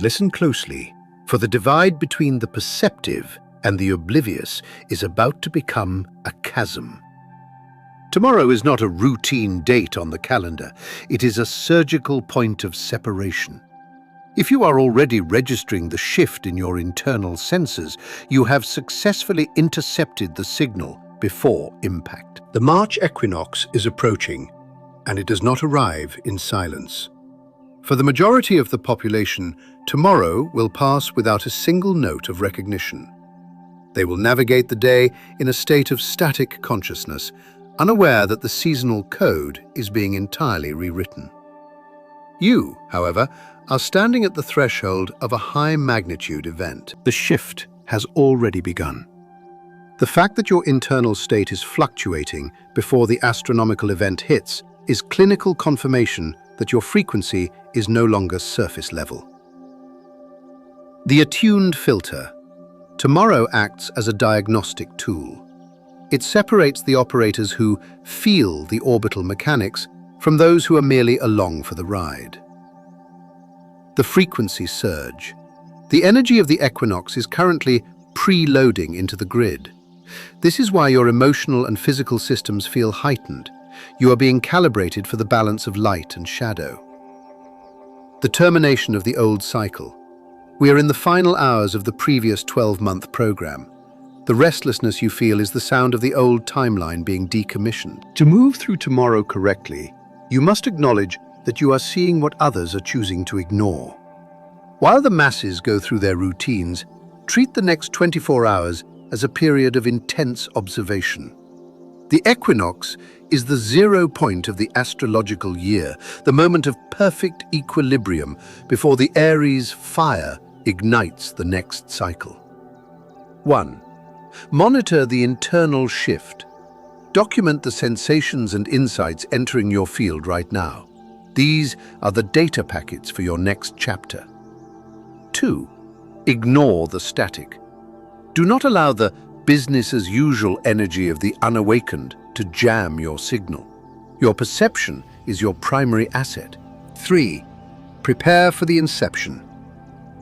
Listen closely, for the divide between the perceptive and the oblivious is about to become a chasm. Tomorrow is not a routine date on the calendar. It is a surgical point of separation. If you are already registering the shift in your internal senses, you have successfully intercepted the signal before impact. The March equinox is approaching, and it does not arrive in silence. For the majority of the population, tomorrow will pass without a single note of recognition. They will navigate the day in a state of static consciousness, unaware that the seasonal code is being entirely rewritten. You, however, are standing at the threshold of a high-magnitude event. The shift has already begun. The fact that your internal state is fluctuating before the astronomical event hits is clinical confirmation that your frequency is no longer surface level. The attuned filter. Tomorrow acts as a diagnostic tool. It separates the operators who feel the orbital mechanics from those who are merely along for the ride. The frequency surge. The energy of the equinox is currently preloading into the grid. This is why your emotional and physical systems feel heightened. You are being calibrated for the balance of light and shadow. The termination of the old cycle. We are in the final hours of the previous 12-month program. The restlessness you feel is the sound of the old timeline being decommissioned. To move through tomorrow correctly, you must acknowledge that you are seeing what others are choosing to ignore. While the masses go through their routines, treat the next 24 hours as a period of intense observation. The equinox is the 0 point of the astrological year, the moment of perfect equilibrium before the Aries fire ignites the next cycle. 1. Monitor the internal shift. Document the sensations and insights entering your field right now. These are the data packets for your next chapter. 2. Ignore the static. Do not allow the business-as-usual energy of the unawakened to jam your signal. Your perception is your primary asset. 3. Prepare for the inception.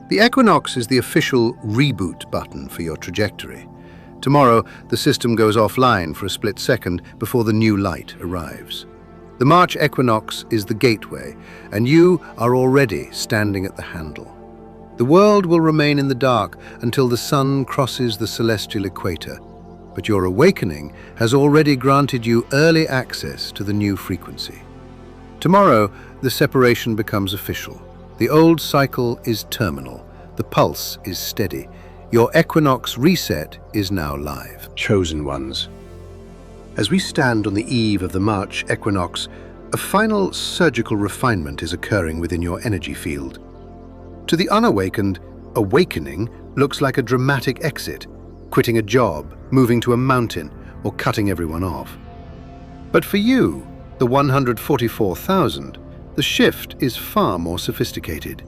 The equinox is the official reboot button for your trajectory. Tomorrow, the system goes offline for a split second before the new light arrives. The March equinox is the gateway, and you are already standing at the handle. The world will remain in the dark until the sun crosses the celestial equator, but your awakening has already granted you early access to the new frequency. Tomorrow, the separation becomes official. The old cycle is terminal. The pulse is steady. Your equinox reset is now live. Chosen ones. As we stand on the eve of the March equinox, a final surgical refinement is occurring within your energy field. To the unawakened, awakening looks like a dramatic exit, quitting a job, moving to a mountain, or cutting everyone off. But for you, the 144,000, the shift is far more sophisticated.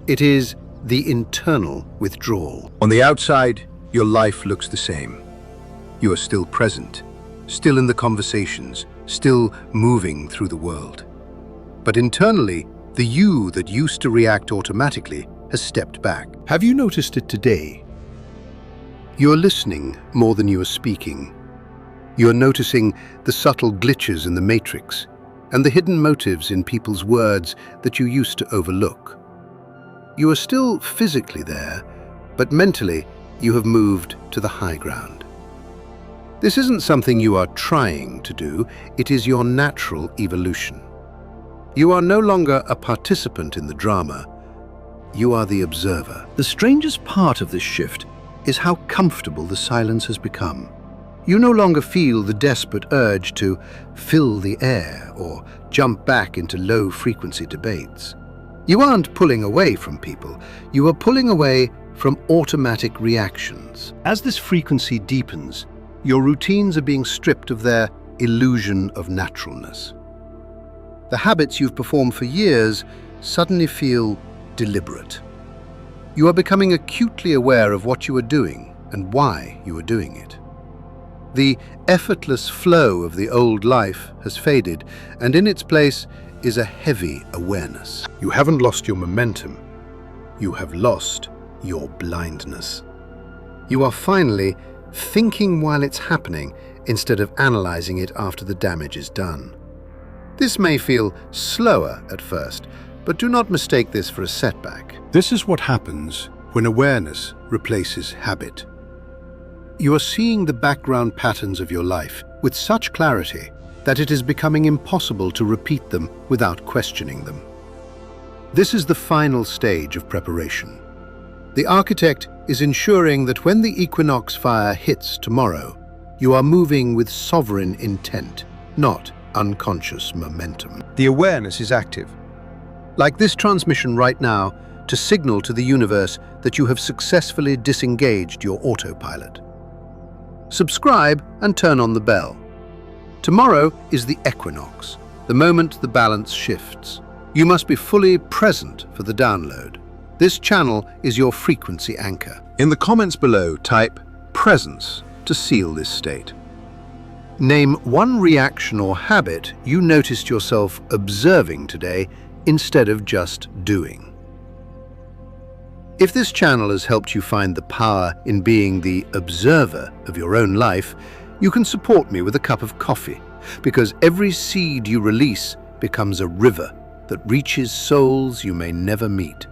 It is the internal withdrawal. On the outside, your life looks the same. You are still present, still in the conversations, still moving through the world. But internally, the you that used to react automatically has stepped back. Have you noticed it today? You are listening more than you are speaking. You are noticing the subtle glitches in the matrix and the hidden motives in people's words that you used to overlook. You are still physically there, but mentally you have moved to the high ground. This isn't something you are trying to do, it is your natural evolution. You are no longer a participant in the drama, you are the observer. The strangest part of this shift is how comfortable the silence has become. You no longer feel the desperate urge to fill the air or jump back into low-frequency debates. You aren't pulling away from people, you are pulling away from automatic reactions. As this frequency deepens, your routines are being stripped of their illusion of naturalness. The habits you've performed for years suddenly feel deliberate. You are becoming acutely aware of what you are doing and why you are doing it. The effortless flow of the old life has faded, and in its place is a heavy awareness. You haven't lost your momentum. you have lost your blindness. You are finally thinking while it's happening instead of analyzing it after the damage is done. This may feel slower at first, but do not mistake this for a setback. This is what happens when awareness replaces habit. You are seeing the background patterns of your life with such clarity that it is becoming impossible to repeat them without questioning them. This is the final stage of preparation. The architect is ensuring that when the equinox fire hits tomorrow, you are moving with sovereign intent, not unconscious momentum. The awareness is active, like this transmission right now, to signal to the universe that you have successfully disengaged your autopilot. Subscribe and turn on the bell. Tomorrow is the equinox, the moment the balance shifts. You must be fully present for the download. This channel is your frequency anchor. In the comments below, type presence to seal this state. Name one reaction or habit you noticed yourself observing today instead of just doing. If this channel has helped you find the power in being the observer of your own life, you can support me with a cup of coffee, because every seed you release becomes a river that reaches souls you may never meet.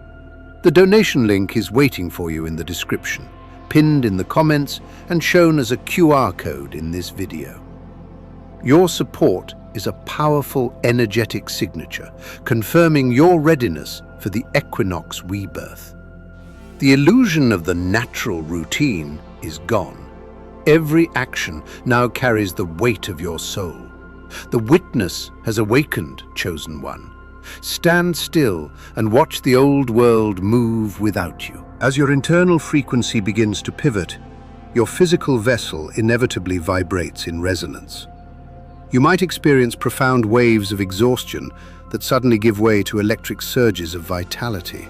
The donation link is waiting for you in the description, pinned in the comments and shown as a QR code in this video. Your support is a powerful energetic signature, confirming your readiness for the equinox rebirth. The illusion of the natural routine is gone. Every action now carries the weight of your soul. The witness has awakened, chosen one. Stand still and watch the old world move without you. As your internal frequency begins to pivot, your physical vessel inevitably vibrates in resonance. You might experience profound waves of exhaustion that suddenly give way to electric surges of vitality,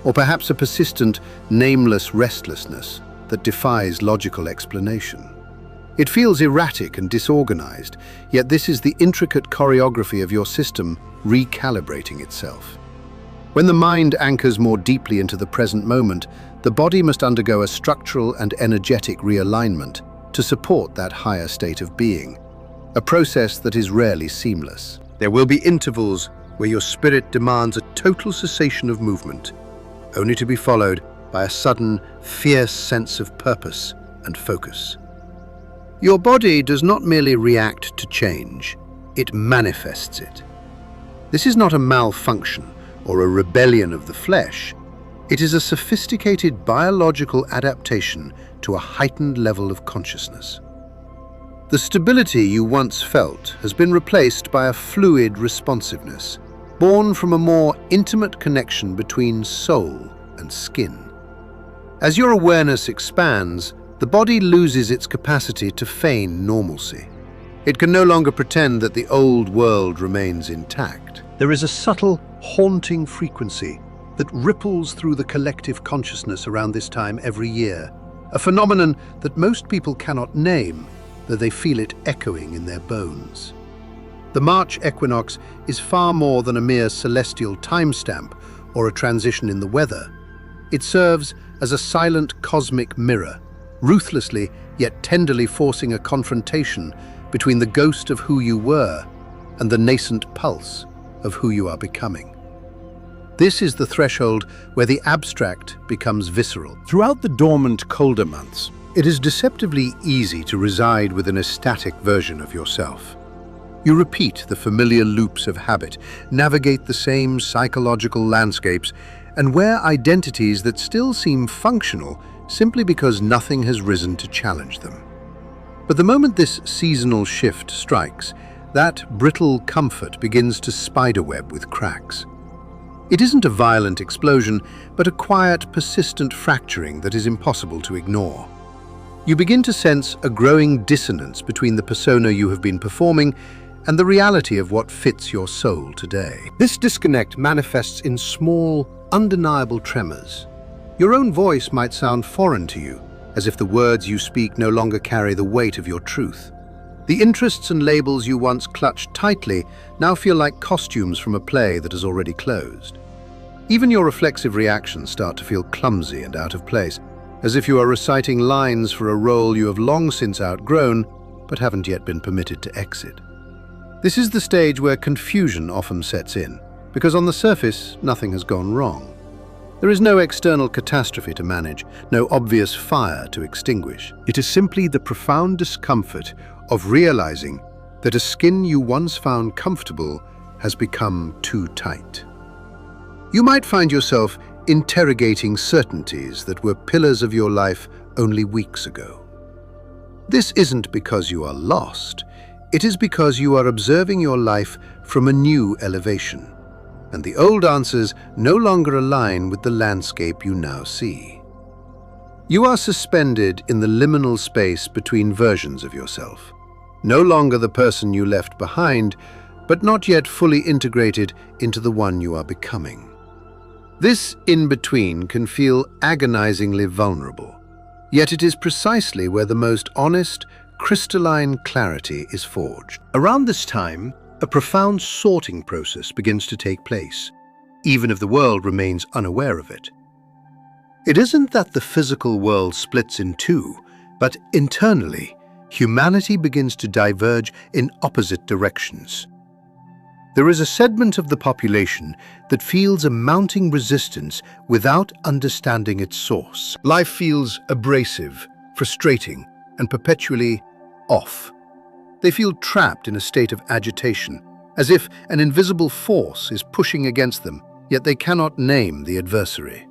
or perhaps a persistent, nameless restlessness that defies logical explanation. It feels erratic and disorganized, yet this is the intricate choreography of your system recalibrating itself. When the mind anchors more deeply into the present moment, the body must undergo a structural and energetic realignment to support that higher state of being, a process that is rarely seamless. There will be intervals where your spirit demands a total cessation of movement, only to be followed by a sudden, fierce sense of purpose and focus. Your body does not merely react to change, it manifests it. This is not a malfunction or a rebellion of the flesh. It is a sophisticated biological adaptation to a heightened level of consciousness. The stability you once felt has been replaced by a fluid responsiveness, born from a more intimate connection between soul and skin. As your awareness expands, the body loses its capacity to feign normalcy. It can no longer pretend that the old world remains intact. There is a subtle, haunting frequency that ripples through the collective consciousness around this time every year, a phenomenon that most people cannot name, though they feel it echoing in their bones. The March equinox is far more than a mere celestial timestamp or a transition in the weather. It serves as a silent cosmic mirror, ruthlessly yet tenderly forcing a confrontation between the ghost of who you were and the nascent pulse of who you are becoming. This is the threshold where the abstract becomes visceral. Throughout the dormant, colder months, it is deceptively easy to reside within a static version of yourself. You repeat the familiar loops of habit, navigate the same psychological landscapes, and wear identities that still seem functional simply because nothing has risen to challenge them. But the moment this seasonal shift strikes, that brittle comfort begins to spiderweb with cracks. It isn't a violent explosion, but a quiet, persistent fracturing that is impossible to ignore. You begin to sense a growing dissonance between the persona you have been performing and the reality of what fits your soul today. This disconnect manifests in small, undeniable tremors. Your own voice might sound foreign to you, as if the words you speak no longer carry the weight of your truth. The interests and labels you once clutched tightly now feel like costumes from a play that has already closed. Even your reflexive reactions start to feel clumsy and out of place, as if you are reciting lines for a role you have long since outgrown, but haven't yet been permitted to exit. This is the stage where confusion often sets in, because on the surface, nothing has gone wrong. There is no external catastrophe to manage, no obvious fire to extinguish. It is simply the profound discomfort of realizing that a skin you once found comfortable has become too tight. You might find yourself interrogating certainties that were pillars of your life only weeks ago. This isn't because you are lost, it is because you are observing your life from a new elevation, and the old answers no longer align with the landscape you now see. You are suspended in the liminal space between versions of yourself, no longer the person you left behind, but not yet fully integrated into the one you are becoming. This in-between can feel agonizingly vulnerable, yet it is precisely where the most honest, crystalline clarity is forged. Around this time, a profound sorting process begins to take place, even if the world remains unaware of it. It isn't that the physical world splits in two, but internally, humanity begins to diverge in opposite directions. There is a segment of the population that feels a mounting resistance without understanding its source. Life feels abrasive, frustrating, and perpetually off. They feel trapped in a state of agitation, as if an invisible force is pushing against them, yet they cannot name the adversary.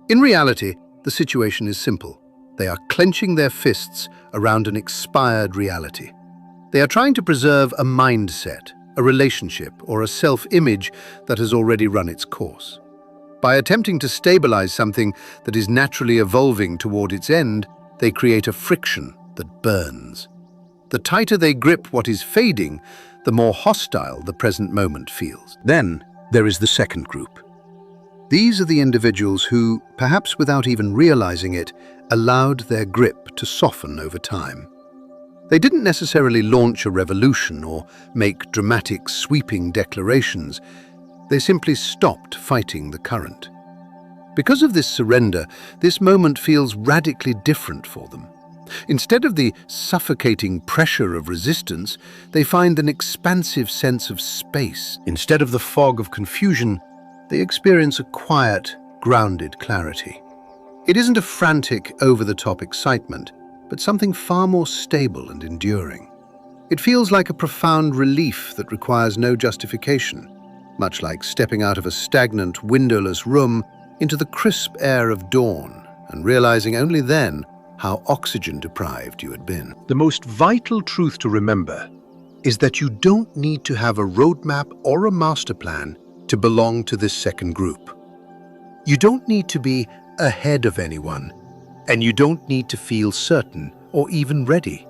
In reality, the situation is simple. They are clenching their fists around an expired reality. They are trying to preserve a mindset, a relationship, or a self-image that has already run its course. By attempting to stabilize something that is naturally evolving toward its end, they create a friction that burns. The tighter they grip what is fading, the more hostile the present moment feels. Then there is the second group. These are the individuals who, perhaps without even realizing it, allowed their grip to soften over time. They didn't necessarily launch a revolution or make dramatic, sweeping declarations. They simply stopped fighting the current. Because of this surrender, this moment feels radically different for them. Instead of the suffocating pressure of resistance, they find an expansive sense of space. Instead of the fog of confusion, they experience a quiet, grounded clarity. It isn't a frantic, over-the-top excitement, but something far more stable and enduring. It feels like a profound relief that requires no justification, much like stepping out of a stagnant, windowless room into the crisp air of dawn and realizing only then how oxygen-deprived you had been. The most vital truth to remember is that you don't need to have a roadmap or a master plan to belong to this second group. You don't need to be ahead of anyone, and you don't need to feel certain or even ready.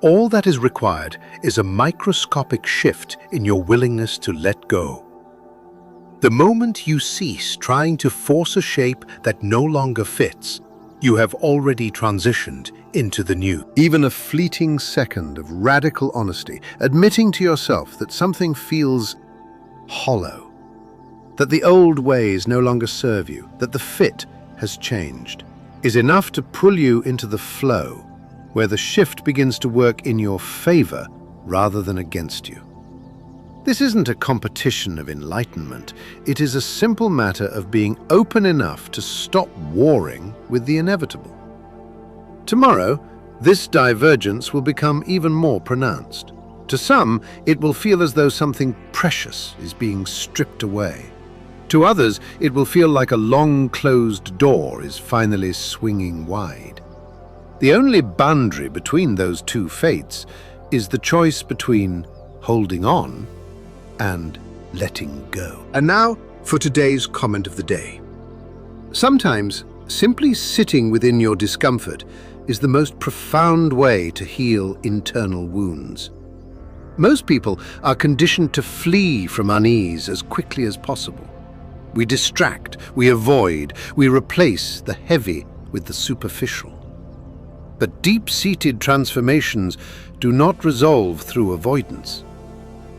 All that is required is a microscopic shift in your willingness to let go. The moment you cease trying to force a shape that no longer fits, you have already transitioned into the new. Even a fleeting second of radical honesty, admitting to yourself that something feels hollow, that the old ways no longer serve you, that the fit has changed, is enough to pull you into the flow, where the shift begins to work in your favor rather than against you. This isn't a competition of enlightenment. It is a simple matter of being open enough to stop warring with the inevitable. Tomorrow, this divergence will become even more pronounced. To some, it will feel as though something precious is being stripped away. To others, it will feel like a long-closed door is finally swinging wide. The only boundary between those two fates is the choice between holding on and letting go. And now for today's comment of the day. Sometimes, simply sitting within your discomfort is the most profound way to heal internal wounds. Most people are conditioned to flee from unease as quickly as possible. We distract, we avoid, we replace the heavy with the superficial. But deep-seated transformations do not resolve through avoidance.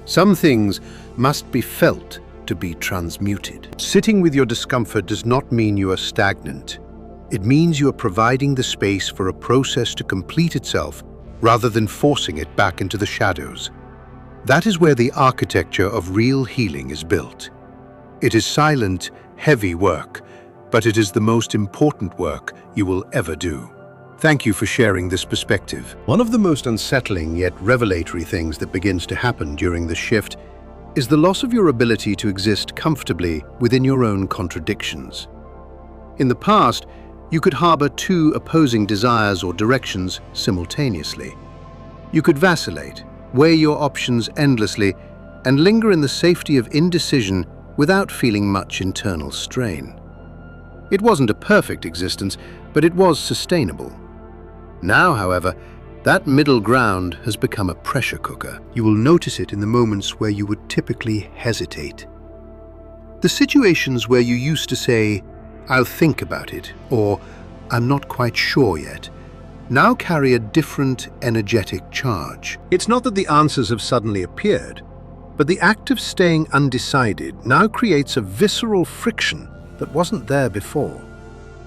Some things must be felt to be transmuted. Sitting with your discomfort does not mean you are stagnant. It means you are providing the space for a process to complete itself rather than forcing it back into the shadows. That is where the architecture of real healing is built. It is silent, heavy work, but it is the most important work you will ever do. Thank you for sharing this perspective. One of the most unsettling yet revelatory things that begins to happen during the shift is the loss of your ability to exist comfortably within your own contradictions. In the past, you could harbor two opposing desires or directions simultaneously. You could vacillate, weigh your options endlessly, and linger in the safety of indecision without feeling much internal strain. It wasn't a perfect existence, but it was sustainable. Now, however, that middle ground has become a pressure cooker. You will notice it in the moments where you would typically hesitate. The situations where you used to say, "I'll think about it," or "I'm not quite sure yet," now carry a different energetic charge. It's not that the answers have suddenly appeared, but the act of staying undecided now creates a visceral friction that wasn't there before.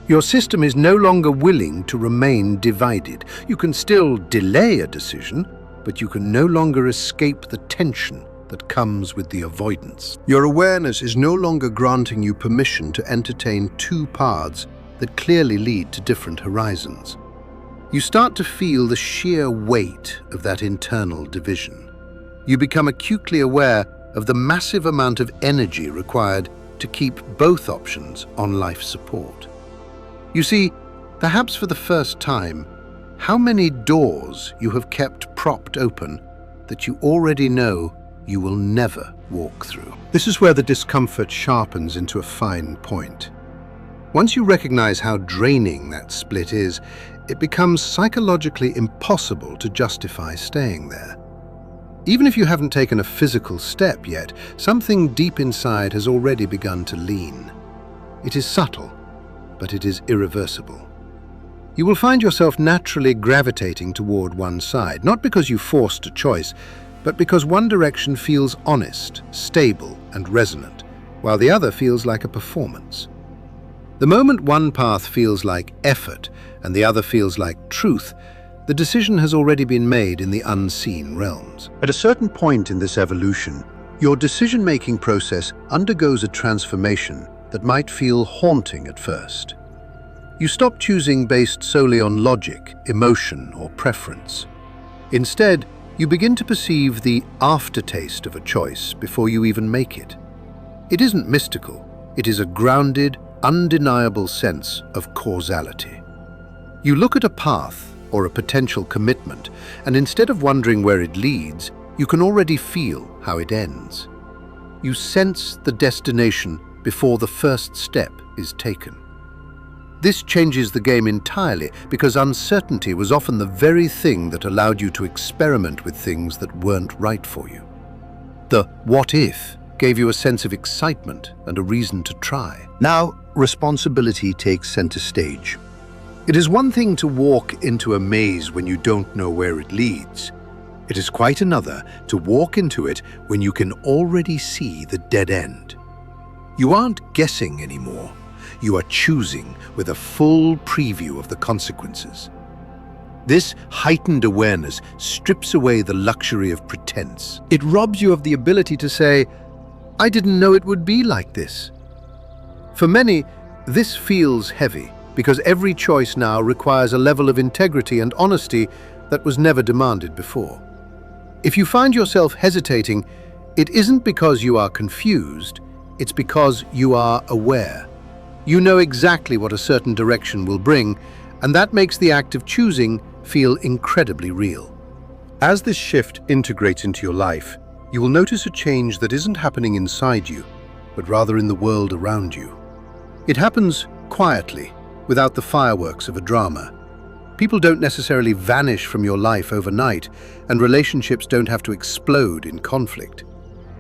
Your system is no longer willing to remain divided. You can still delay a decision, but you can no longer escape the tension that comes with the avoidance. Your awareness is no longer granting you permission to entertain two paths that clearly lead to different horizons. You start to feel the sheer weight of that internal division. You become acutely aware of the massive amount of energy required to keep both options on life support. You see, perhaps for the first time, how many doors you have kept propped open that you already know you will never walk through. This is where the discomfort sharpens into a fine point. Once you recognize how draining that split is, it becomes psychologically impossible to justify staying there. Even if you haven't taken a physical step yet, something deep inside has already begun to lean. It is subtle, but it is irreversible. You will find yourself naturally gravitating toward one side, not because you forced a choice, but because one direction feels honest, stable, and resonant, while the other feels like a performance. The moment one path feels like effort and the other feels like truth, the decision has already been made in the unseen realms. At a certain point in this evolution, your decision-making process undergoes a transformation that might feel haunting at first. You stop choosing based solely on logic, emotion, or preference. Instead, you begin to perceive the aftertaste of a choice before you even make it. It isn't mystical, it is a grounded, undeniable sense of causality. You look at a path or a potential commitment, and instead of wondering where it leads, you can already feel how it ends. You sense the destination before the first step is taken. This changes the game entirely because uncertainty was often the very thing that allowed you to experiment with things that weren't right for you. The "what if" gave you a sense of excitement and a reason to try. Now, responsibility takes center stage. It is one thing to walk into a maze when you don't know where it leads. It is quite another to walk into it when you can already see the dead end. You aren't guessing anymore. You are choosing with a full preview of the consequences. This heightened awareness strips away the luxury of pretense. It robs you of the ability to say, "I didn't know it would be like this." For many, this feels heavy because every choice now requires a level of integrity and honesty that was never demanded before. If you find yourself hesitating, it isn't because you are confused, it's because you are aware. You know exactly what a certain direction will bring, and that makes the act of choosing feel incredibly real. As this shift integrates into your life, you will notice a change that isn't happening inside you, but rather in the world around you. It happens quietly, without the fireworks of a drama. People don't necessarily vanish from your life overnight, and relationships don't have to explode in conflict.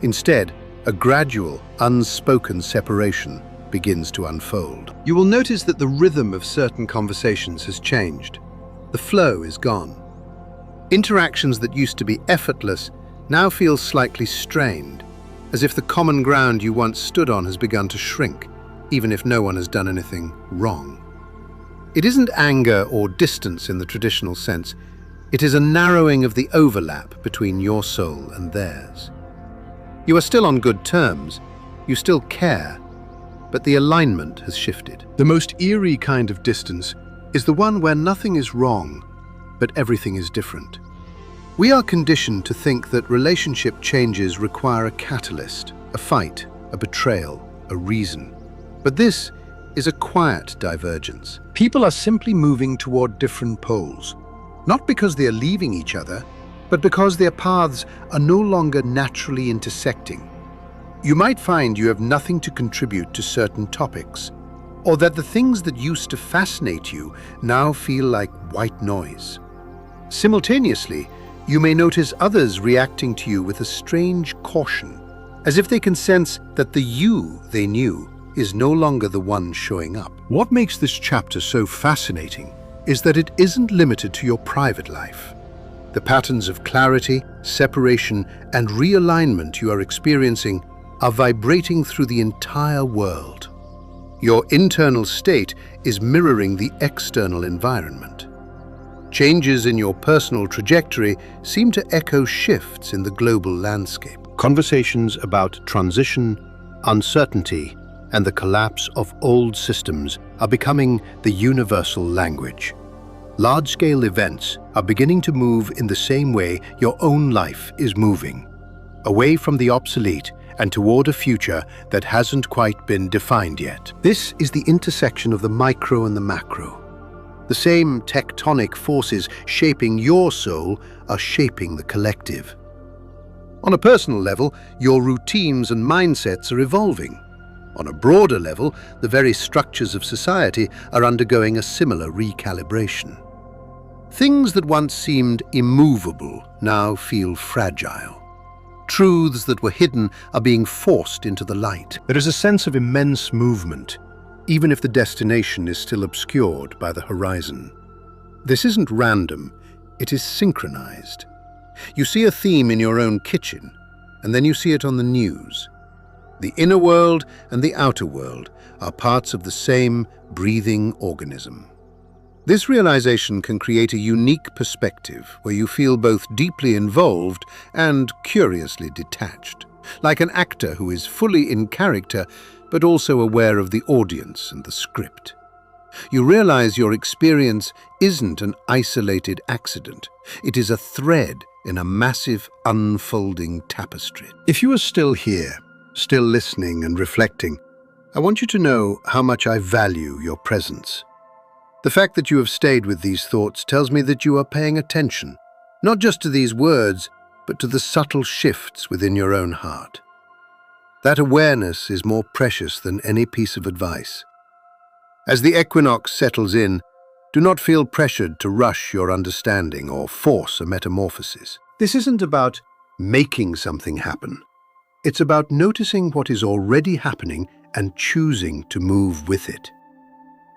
Instead, a gradual, unspoken separation begins to unfold. You will notice that the rhythm of certain conversations has changed. The flow is gone. Interactions that used to be effortless now feel slightly strained, as if the common ground you once stood on has begun to shrink, even if no one has done anything wrong. It isn't anger or distance in the traditional sense. It is a narrowing of the overlap between your soul and theirs. You are still on good terms, you still care, but the alignment has shifted. The most eerie kind of distance is the one where nothing is wrong, but everything is different. We are conditioned to think that relationship changes require a catalyst, a fight, a betrayal, a reason. But this is a quiet divergence. People are simply moving toward different poles, not because they are leaving each other, but because their paths are no longer naturally intersecting. You might find you have nothing to contribute to certain topics, or that the things that used to fascinate you now feel like white noise. Simultaneously, you may notice others reacting to you with a strange caution, as if they can sense that the you they knew is no longer the one showing up. What makes this chapter so fascinating is that it isn't limited to your private life. The patterns of clarity, separation, and realignment you are experiencing are vibrating through the entire world. Your internal state is mirroring the external environment. Changes in your personal trajectory seem to echo shifts in the global landscape. Conversations about transition, uncertainty, and the collapse of old systems are becoming the universal language. Large-scale events are beginning to move in the same way your own life is moving, away from the obsolete and toward a future that hasn't quite been defined yet. This is the intersection of the micro and the macro. The same tectonic forces shaping your soul are shaping the collective. On a personal level, your routines and mindsets are evolving. On a broader level, the very structures of society are undergoing a similar recalibration. Things that once seemed immovable now feel fragile. Truths that were hidden are being forced into the light. There is a sense of immense movement, even if the destination is still obscured by the horizon. This isn't random, it is synchronized. You see a theme in your own kitchen, and then you see it on the news. The inner world and the outer world are parts of the same breathing organism. This realization can create a unique perspective where you feel both deeply involved and curiously detached, like an actor who is fully in character but also aware of the audience and the script. You realize your experience isn't an isolated accident. It is a thread in a massive, unfolding tapestry. If you are still here, still listening and reflecting, I want you to know how much I value your presence. The fact that you have stayed with these thoughts tells me that you are paying attention, not just to these words, but to the subtle shifts within your own heart. That awareness is more precious than any piece of advice. As the equinox settles in, do not feel pressured to rush your understanding or force a metamorphosis. This isn't about making something happen. It's about noticing what is already happening and choosing to move with it.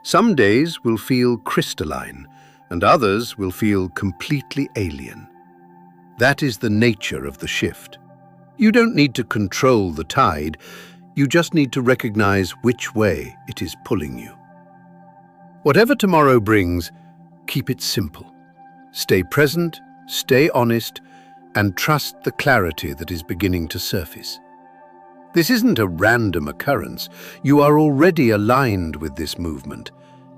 Some days will feel crystalline, and others will feel completely alien. That is the nature of the shift. You don't need to control the tide, you just need to recognize which way it is pulling you. Whatever tomorrow brings, keep it simple. Stay present, stay honest, and trust the clarity that is beginning to surface. This isn't a random occurrence. You are already aligned with this movement,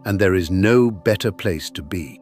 and there is no better place to be.